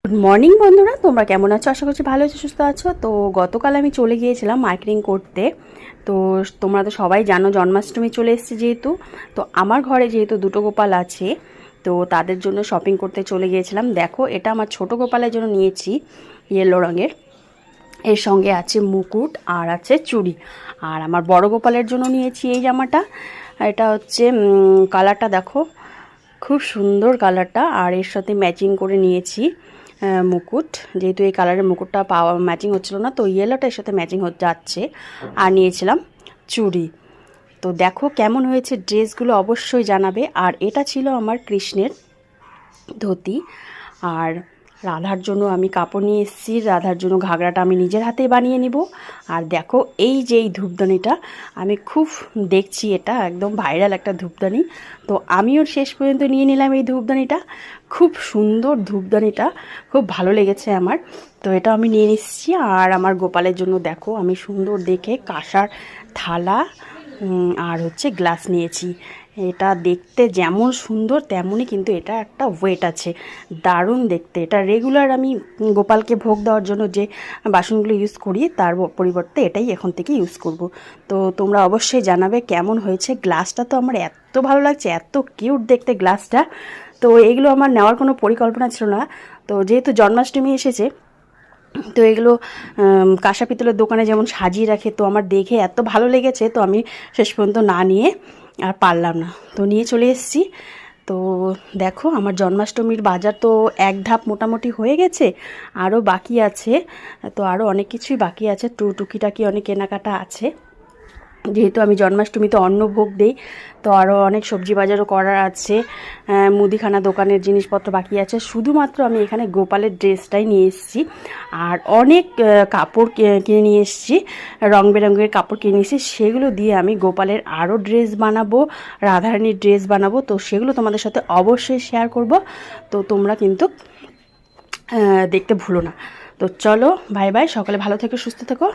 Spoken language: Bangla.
গুড মর্নিং বন্ধুরা, তোমরা কেমন আছো? আশা করছি ভালো আছো, সুস্থ আছো। তো গতকাল আমি চলে গিয়েছিলাম মার্কেটিং করতে। তো তোমরা তো সবাই জানো জন্মাষ্টমী চলে এসেছে যেহেতু, তো আমার ঘরে যেহেতু দুটো গোপাল আছে, তো তাদের জন্য শপিং করতে চলে গিয়েছিলাম। দেখো, এটা আমার ছোট গোপালের জন্য নিয়েছি ইয়েলো রঙের, এর সঙ্গে আছে মুকুট আর আছে চুড়ি। আর আমার বড় গোপালের জন্য নিয়েছি এই জামাটা। এটা হচ্ছে কালারটা দেখো, খুব সুন্দর কালারটা। আর এর সাথে ম্যাচিং করে নিয়েছি মুকুট, যেহেতু এই কালারের মুকুটটা পাওয়া ম্যাচিং হচ্ছিল না, তো ইয়েলোটা এর সাথে ম্যাচিং যাচ্ছে। আর নিয়েছিলাম চুড়ি। তো দেখো কেমন হয়েছে ড্রেসগুলো অবশ্যই জানাবে। আর এটা ছিল আমার কৃষ্ণের ধুতি। আর রাধার জন্য আমি কাপড় নিয়ে এসেছি, রাধার জন্য ঘাগরাটা আমি নিজের হাতেই বানিয়ে নিব। আর দেখো এই যে এই ধূপদানিটা আমি খুব দেখছি, এটা একদম ভাইরাল একটা ধূপদানি। তো আমিও শেষ পর্যন্ত নিয়ে নিলাম এই ধূপদানিটা। খুব সুন্দর ধূপদানিটা, খুব ভালো লেগেছে আমার। তো এটা আমি নিয়ে নিচ্ছি। আর আমার গোপালের জন্য দেখো আমি সুন্দর দেখে কাঁসার থালা আর হচ্ছে গ্লাস নিয়েছি। এটা দেখতে যেমন সুন্দর তেমনই কিন্তু এটা একটা ওয়েট আছে, দারুণ দেখতে। এটা রেগুলার আমি গোপালকে ভোগ দেওয়ার জন্য যে বাসনগুলো ইউজ করি তার পরিবর্তে এটাই এখন থেকে ইউজ করব। তো তোমরা অবশ্যই জানাবে কেমন হয়েছে। গ্লাসটা তো আমার এত ভালো লাগছে, এত কিউট দেখতে গ্লাসটা। তো এগুলো আমার নেওয়ার কোনো পরিকল্পনা ছিল না, তো যেহেতু জন্মাষ্টমী এসেছে, তো এগুলো কাঁসা পিতলের দোকানে যেমন সাজিয়ে রাখে, তো আমার দেখে এত ভালো লেগেছে, তো আমি শেষ পর্যন্ত না নিয়ে আর পারলাম না, তো নিয়ে চলে এসেছি। তো দেখো আমার জন্মাষ্টমীর বাজার তো এক ধাপ মোটামুটি হয়ে গেছে, আরও বাকি আছে। তো আরও অনেক কিছুই বাকি আছে, টুকিটাকি অনেক কেনাকাটা আছে। যেহেতু আমি জন্মাষ্টমীতে অন্নভোগ দিই, তো আরও অনেক সবজি বাজারও করার আছে, মুদিখানা দোকানের জিনিসপত্র বাকি আছে। শুধুমাত্র আমি এখানে গোপালের ড্রেসটাই নিয়ে এসেছি। আর অনেক কাপড় কিনে নিয়ে এসেছি, রং বেরঙের কাপড় কিনে এসেছি। সেগুলো দিয়ে আমি গোপালের আরও ড্রেস বানাবো, রাধারানীর ড্রেস বানাবো। তো সেগুলো তোমাদের সাথে অবশ্যই শেয়ার করব। তো তোমরা কিন্তু দেখতে ভুলো না। তো চলো, বাই বাই, সকালে ভালো থেকো, সুস্থ থেকো।